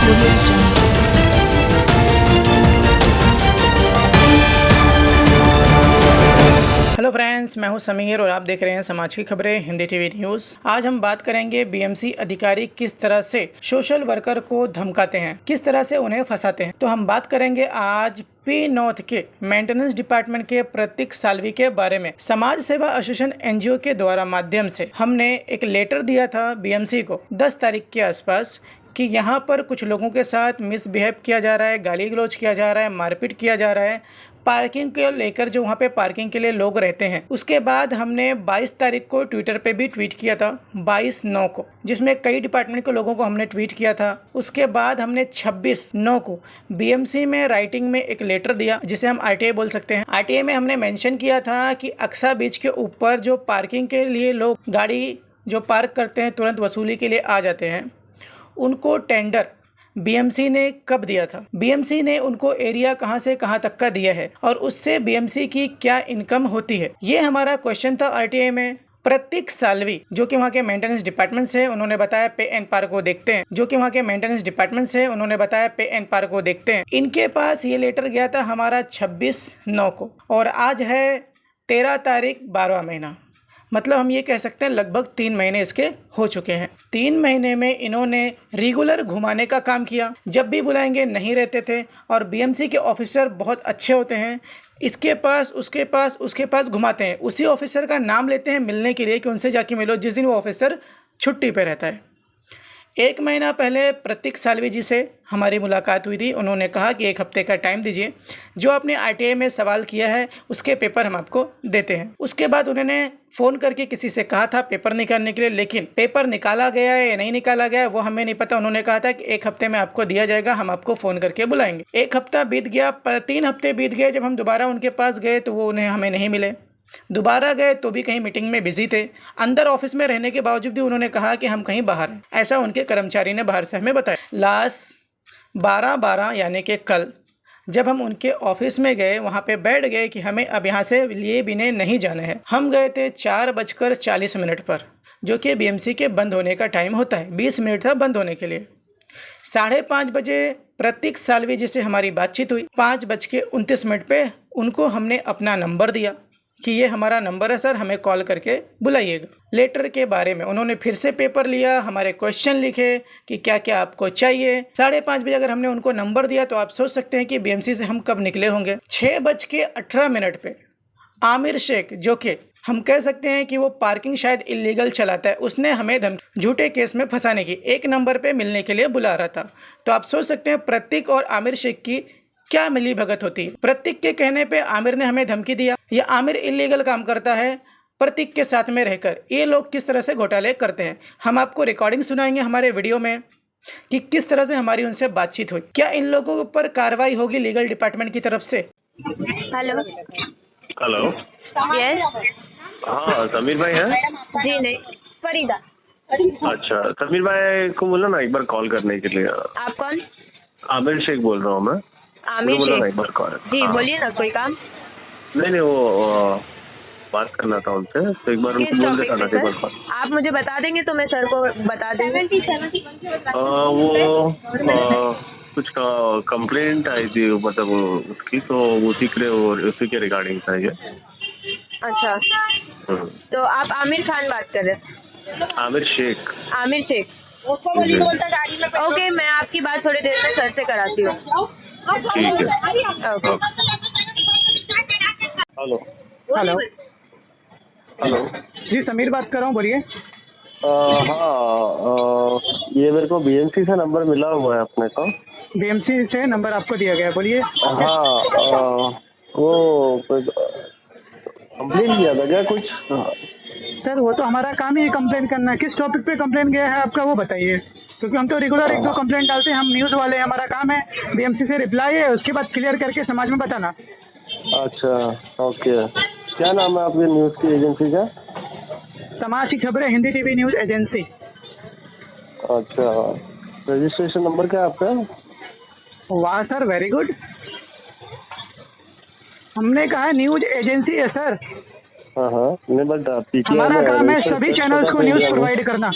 audio jungle. Hello friends, मैं हूं समीर और आप देख रहे हैं समाज की खबरें हिंदी टीवी न्यूज़। आज हम बात करेंगे बीएमसी अधिकारी किस तरह से सोशल वर्कर को धमकाते हैं, किस तरह से उन्हें फंसाते हैं। तो हम बात करेंगे आज पी नॉर्थ के मेंटेनेंस डिपार्टमेंट के प्रतीक साल्वी के बारे में। समाज सेवा एसोसिएशन एनजीओ के द्वारा माध्यम से हमने एक लेटर दिया था बीएमसी को 10 तारीख के आसपास कि यहाँ पर कुछ लोगों के साथ मिसबिहेव किया जा रहा है, गाली गलौज किया जा रहा है, मारपीट किया जा रहा है, पार्किंग को लेकर जो वहाँ पे पार्किंग के लिए लोग रहते हैं। उसके बाद हमने 22 तारीख को ट्विटर पे भी ट्वीट किया था, 22/9 को, जिसमें कई डिपार्टमेंट के लोगों को हमने ट्वीट किया था। उसके बाद हमने 26/9 को बीएमसी में राइटिंग में एक लेटर दिया, जिसे हम आरटीआई बोल सकते हैं। आरटीआई में हमने मेंशन किया था कि अक्सा बीच के ऊपर जो पार्किंग के लिए लोग गाड़ी जो पार्क करते हैं, तुरंत वसूली के लिए आ जाते हैं, उनको टेंडर बीएमसी ने कब दिया था, बीएमसी ने उनको एरिया कहां से कहां तक का दिया है और उससे बीएमसी की क्या इनकम होती है। ये हमारा क्वेश्चन था आरटीआई में। प्रतीक साल्वी जो कि वहाँ के मेंटेनेंस डिपार्टमेंट से, उन्होंने बताया पे एंड पार्क को देखते हैं, जो कि वहाँ के मेंटेनेंस डिपार्टमेंट से, उन्होंने बताया पे एंड पार्क को देखते हैं। इनके पास ये लेटर गया था हमारा 26/9 को और आज है 13 तारीख 12वां महीना। मतलब हम ये कह सकते हैं लगभग 3 महीने इसके हो चुके हैं। 3 महीने में इन्होंने रेगुलर घुमाने का काम किया, जब भी बुलाएंगे नहीं रहते थे। और बीएमसी के ऑफिसर बहुत अच्छे होते हैं, इसके पास उसके पास घुमाते हैं। उसी ऑफिसर का नाम लेते हैं मिलने के लिए कि उनसे जाके मिलो जिस दिन वो ऑफिसर छुट्टी पे रहता है। 1 महीना पहले प्रतीक साल्वी जी से हमारी मुलाकात हुई थी। उन्होंने कहा कि 1 हफ्ते का टाइम दीजिए, जो आपने आरटीआई में सवाल किया है उसके पेपर हम आपको देते हैं। उसके बाद उन्होंने फ़ोन करके किसी से कहा था पेपर निकालने के लिए, लेकिन पेपर निकाला गया है या नहीं निकाला गया है वो हमें नहीं पता। उन्होंने कहा था कि 1 हफ्ते में आपको दिया जाएगा, हम आपको फ़ोन करके बुलाएंगे। 1 हफ्ता बीत गया, 3 हफ्ते बीत गए। जब हम दोबारा उनके पास गए तो वो हमें नहीं मिले। दोबारा गए तो भी कहीं मीटिंग में बिजी थे। अंदर ऑफिस में रहने के बावजूद भी उन्होंने कहा कि हम कहीं बाहर हैं, ऐसा उनके कर्मचारी ने बाहर से हमें बताया। लास्ट 12/12 यानी कि कल जब हम उनके ऑफिस में गए, वहाँ पे बैठ गए कि हमें अब यहाँ से लिए बिना नहीं जाना है। हम गए थे 4:40 पर, जो कि बीएमसी के बंद होने का टाइम होता है। 20 मिनट था बंद होने के लिए। 5:30 बजे प्रतीक साल्वी जी से हमारी बातचीत हुई। 5:29 पे उनको हमने अपना नंबर दिया कि ये हमारा नंबर है सर, हमें कॉल करके बुलाइएगा। लेटर के बारे में उन्होंने फिर से पेपर लिया, हमारे क्वेश्चन लिखे कि क्या क्या आपको चाहिए। 5:30 बजे अगर हमने उनको नंबर दिया तो आप सोच सकते हैं कि बीएमसी से हम कब निकले होंगे। 6:18 पे आमिर शेख, जो कि हम कह सकते हैं कि वो पार्किंग शायद इलीगल चलाता है, उसने हमें झूठे केस में फंसाने की 1 नंबर पे मिलने के लिए बुला रहा था। तो आप सोच सकते हैं प्रतीक और आमिर शेख की क्या मिली भगत होती है। प्रतीक के कहने पे आमिर ने हमें धमकी दिया। ये आमिर इलीगल काम करता है प्रतीक के साथ में रहकर। ये लोग किस तरह से घोटाले करते हैं, हम आपको रिकॉर्डिंग सुनाएंगे हमारे वीडियो में कि किस तरह से हमारी उनसे बातचीत हुई। क्या इन लोगों के ऊपर कार्रवाई होगी लीगल डिपार्टमेंट की तरफ से? Hello hello. यस। हाँ, समीर भाई हैं? जी नहीं, फरीदा। अच्छा, समीर भाई को बोलो ना एक बार कॉल करने के लिए। आप कौन? आमिर शेख बोल रहा हूँ मैं। आमिर बोलो ना शेख एक बार कॉल। जी हाँ। बोलिए ना, कोई काम? नहीं वो बात करना था उनसे, तो एक बार उनको किस बोल टॉपिक देता ना पे एक बार सर? कॉल। आप मुझे बता देंगे तो मैं सर को बता दूंगी। वो कुछ कंप्लेंट आई थी, मतलब उसकी, तो उसी के रिगार्डिंग था ये। अच्छा, तो आप आमिर खान बात कर रहे हैं? आमिर शेख। आमिर शेख, जी। ओके। मैं आपकी बात थोड़ी देर में सर से कराती हूँ। ठीक है। ओके। हेलो। Hello hello. जी, समीर बात कर रहा हूँ, बोलिए। हाँ, ये मेरे को बीएमसी से नंबर मिला हुआ है अपने को। बीएमसी से नंबर आपको दिया गया है, बोलिए। हाँ, वो कंप्लेन किया था क्या कुछ? सर वो तो हमारा काम ही है कंप्लेन करना। किस टॉपिक पे कंप्लेन गया है आपका वो बताइए, क्योंकि हम तो रेगुलर 1-2 कंप्लेन डालते हैं। हम न्यूज़ वाले हैं, हमारा काम है बीएमसी से रिप्लाई है, उसके बाद क्लियर करके समाज में बताना। अच्छा, ओके। क्या नाम है आपकी न्यूज़ की एजेंसी का? समाज की खबरें हिंदी टीवी न्यूज़ एजेंसी। अच्छा, रजिस्ट्रेशन नंबर क्या है आपका? वाह सर, वेरी गुड। हमने कहा न्यूज़ एजेंसी है सर। हाँ, नहीं बट हमारा काम है सभी चैनल्स को न्यूज़ प्रोवाइड करना।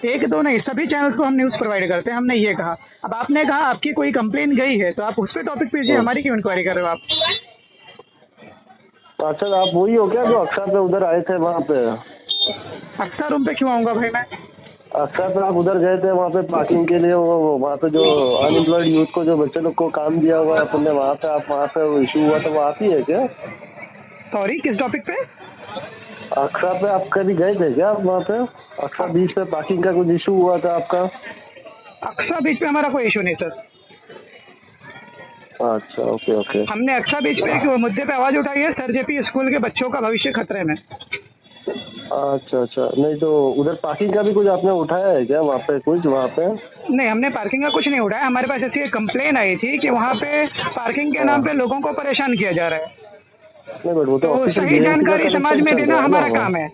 एक दो नहीं, सभी चैनल्स को हम न्यूज़ प्रोवाइड करते हैं, हमने ये कहा। अब आपने कहा आपकी कोई कंप्लेन गई है, तो आप उस पे टॉपिक पे हमारी क्यों इंक्वायरी कर रहे हो आप? अच्छा, आप वही हो क्या जो अक्सर पे उधर आए थे वहाँ पे? अक्सर रूम पे क्यों आऊँगा भाई मैं? अक्सर पे आप उधर गए थे वहाँ पे पार्किंग के लिए, वो वहाँ पे जो अनएम्प्लॉयड यूथ को जो बच्चे लोग को काम दिया हुआ है अपन ने, वहाँ पे आप वहाँ पे इशू हुआ तो वो आप ही है क्या? सॉरी, किस टॉपिक पे? अक्सर पे आप कभी गए थे क्या आप वहाँ पे? अक्सर बीच पे पार्किंग का कुछ इशू हुआ था आपका? अक्सर बीच पे हमारा कोई इशू नहीं सर। अच्छा, ओके ओके। हमने अक्सर बीच पे एक मुद्दे पे आवाज़ उठाई है, सर जेपी स्कूल के बच्चों का भविष्य खतरे में। अच्छा अच्छा, नहीं तो उधर पार्किंग का भी कुछ आपने उठाया है क्या वहाँ पे कुछ वहाँ पे? नहीं, हमने पार्किंग का कुछ नहीं उठाया। हमारे पास ऐसी एक कंप्लेन आई थी कि वहाँ पे पार्किंग के नाम पे लोगों को परेशान किया जा रहा है। नहीं बट वो तो सही जानकारी समाज में देना हमारा काम है।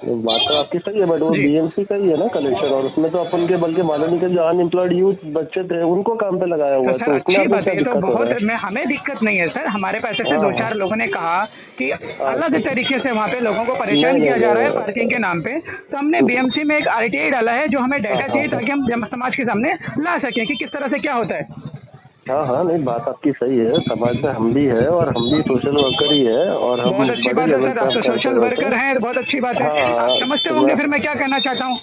बात तो आपकी सही है, बट वो बीएमसी का ही है ना कलेक्शन, और उसमें तो अपन के बल्कि माननीय के जो अनएम्प्लॉयड यूथ बच्चे थे उनको काम पे लगाया हुआ है, तो तो उसमें अच्छी बात है, ये तो दिक्कत हो बहुत रहा है? हमें दिक्कत नहीं है सर। हमारे पास ऐसे दो चार लोगों ने कहा कि अलग तरीके से वहाँ पे लोगों को परेशान किया जा रहा है पार्किंग के नाम पे, तो हमने बीएमसी में एक आरटीआई डाला है जो हमें डाटा चाहिए ताकि हम समाज के सामने ला सकें कि किस तरह से क्या होता है। हाँ हाँ, नहीं बात आपकी सही है, समाज में हम भी है और हम भी सोशल वर्कर ही है, और हम बहुत अच्छी बात है सर, आप तो सोशल वर्कर हैं, बहुत अच्छी बात है। आप समझते होंगे फिर मैं क्या कहना चाहता हूँ।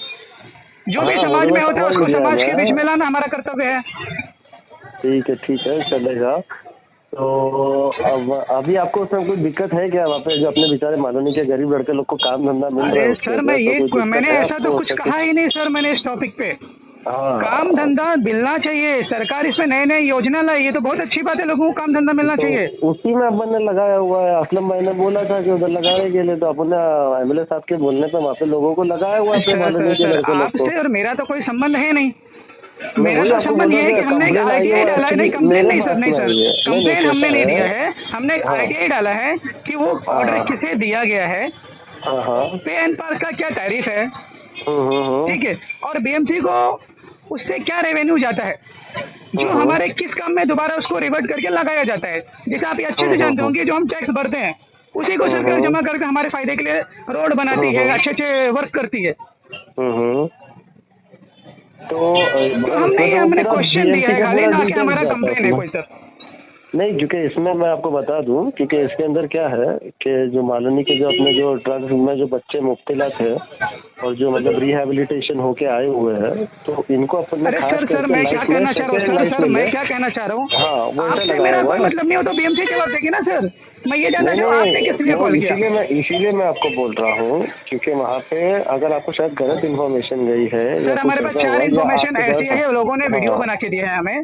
जो भी समाज में होता है उसको समाज के बीच में लाना हमारा कर्तव्य है। ठीक है, चलेगा। तो अब अभी आपको उसमें कोई दिक्कत है क्या वहाँ पे, जो अपने बेचारे माननीय के गरीब लड़के लोग को काम धंधा मिल रहा है? सर मैंने ऐसा तो कुछ कहा ही नहीं सर। मैंने इस टॉपिक पे काम धंधा मिलना चाहिए, सरकार इसमें नए नए योजना लाई, ये तो बहुत अच्छी बात है, लोगों को काम धंधा मिलना चाहिए। उसी में अपन ने लगाया हुआ है। असलम भाई ने बोला था कि उधर लगाने के लिए, तो अपन ने एमएलए साहब के बोलने पे वहाँ पे लोगों को लगाया हुआ है। आपसे और मेरा तो कोई संबंध है नहीं। मेरा तो संबंध ये है कि हमने एक आरटीआई डाला है। नहीं, कंप्लेन नहीं सर, नहीं सर, कंप्लेन हमने नहीं दिया है। हमने एक आरटीआई डाला है कि वो ऑर्डर किसे दिया गया है, पे एंड पार्क का क्या टैरिफ है, ठीक है, और बीएमसी को उससे क्या रेवेन्यू जाता है, जो हमारे किस काम में दोबारा उसको रिवर्ट करके लगाया जाता है। जैसे आप ये अच्छे से जानते होंगे, जो हम टैक्स भरते हैं उसी को सरकार जमा करके हमारे फायदे के लिए रोड बनाती है, अच्छे अच्छे वर्क करती है। तो हमने क्वेश्चन दिया है खाली, ना कि हमारा कंप्लेन है कोई सर। नहीं, क्योंकि इसमें मैं आपको बता दूं, क्योंकि इसके अंदर क्या है कि जो माननीय के जो अपने जो ड्रग्स में जो बच्चे मुब्तला थे और जो मतलब रिहेबिलिटेशन होके आए हुए हैं, तो इनको अपन ने खास करके सर मैं क्या कहना चाह रहा हूँ सर, मैं क्या कहना चाह रहा हूँ, आपसे मेरा कोई मतलब नहीं हो तो बीएमसी जवाब देगी ना सर। मैं ये जानना चाहूँ आपने किस लिए कॉल किया? इसीलिए मैं आपको बोल रहा हूँ, क्योंकि वहाँ पे अगर आपको शायद गलत इन्फॉर्मेशन गई है। सर हमारे पास 4 इन्फॉर्मेशन ऐसी है, लोगों ने वीडियो बना के दिया है हमें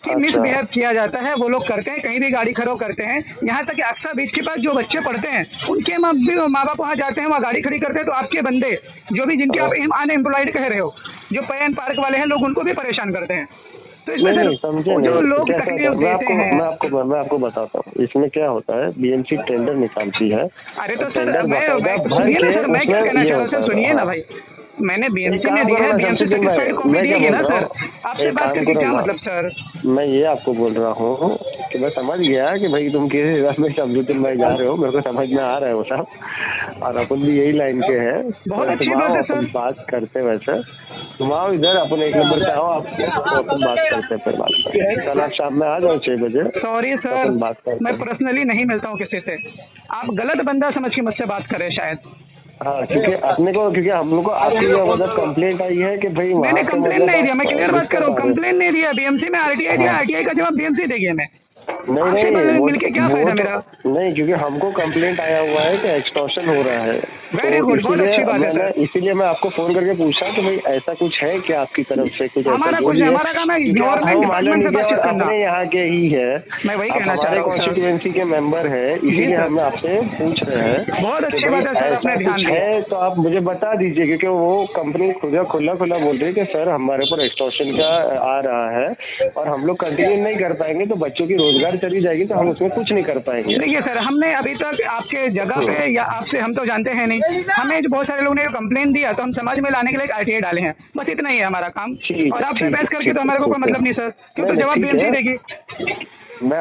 कि मिसबिहेव किया जाता है, वो लोग करते हैं, कहीं भी गाड़ी खड़ो करते हैं। यहाँ तक कि अक्सर बीच के पास जो बच्चे पढ़ते हैं उनके माँ बाप वहाँ जाते हैं, वहाँ गाड़ी खड़ी करते हैं, तो आपके बंदे जो भी जिनके आप अनएम्प्लॉयड कह रहे हो, जो पे एंड पार्क वाले हैं, लोग उनको भी परेशान करते हैं। तो इसमें जो लोग तकलीफ देते हैं, मैं आपको बताता हूँ इसमें क्या होता है। बीएमसी टेंडर निकालती है। अरे तो सर सुनिए ना सर, मैं क्या कहना चाह रहा हूँ सर, सुनिए ना भाई, मैंने बीएमसी ने दिया है, बीएमसी सेटिस्फाइड कॉपी देगी ना सर। आपसे बात करके क्या मतलब सर? मैं ये आपको बोल रहा हूँ कि मैं समझ गया कि भाई तुम किस हिसाब में समझुद्दीन भाई जा रहे हो, मेरे को समझ में आ रहा है वो सब, और अपन भी यही लाइन के हैं। बहुत अच्छी बात है सर, बात करते वैसे तुम आओ इधर, अपन 1 नंबर पे आओ आप, तो अपन बात करते हैं, फिर बात करते हैं। कल आप शाम में आ जाओ 6 बजे। सॉरी सर, मैं पर्सनली नहीं मिलता हूँ किसी से, आप गलत बंदा समझ के मुझसे बात करें शायद। हाँ, क्योंकि अपने को, क्योंकि हम लोग को आपकी मतलब कंप्लेंट आई है कि भाई मैंने कंप्लेन नहीं दिया, मैं क्लियर बात करूँ, कंप्लेन नहीं दिया। बीएमसी में आरटीआई दिया, आरटीआई का जवाब बीएमसी देगी हमें। नहीं मिलके क्या फायदा मेरा? नहीं, क्योंकि हमको कंप्लेंट आया हुआ है कि एक्सटॉर्शन हो रहा है। वेरी गुड, बहुत अच्छी बात है। इसीलिए मैं आपको फोन करके पूछा कि भाई ऐसा कुछ है क्या आपकी तरफ से? कुछ हमारा कुछ हमारा काम है गवर्नमेंट डिपार्टमेंट से बातचीत करना। अपने यहाँ के ही है, मैं वही कहना चाह रहा हूँ, कॉन्स्टिट्यूएंसी के मेंबर है, इसीलिए हम आपसे पूछ रहे हैं। बहुत अच्छी बात है सर, अपने ध्यान है तो आप मुझे बता दीजिए, क्योंकि वो कंपनी खुला बोल रही है कि सर हमारे ऊपर एक्सटॉर्शन का आ रहा है और हम लोग कंटिन्यू नहीं कर पाएंगे तो बच्चों की रोजगार चली जाएगी, तो हम उसमें कुछ नहीं कर पाएंगे। देखिए सर, हमने अभी तक आपके जगह पे या आपसे हम तो जानते हैं नहीं, हमें बहुत सारे लोगों ने कंप्लेन दिया तो हम समाज में लाने के लिए एक आरटीआई डाले हैं, बस इतना ही है हमारा काम। और आपसे बहस करके तो हमारे को कोई मतलब नहीं सर, क्योंकि जवाब बीएमसी देगी। मैं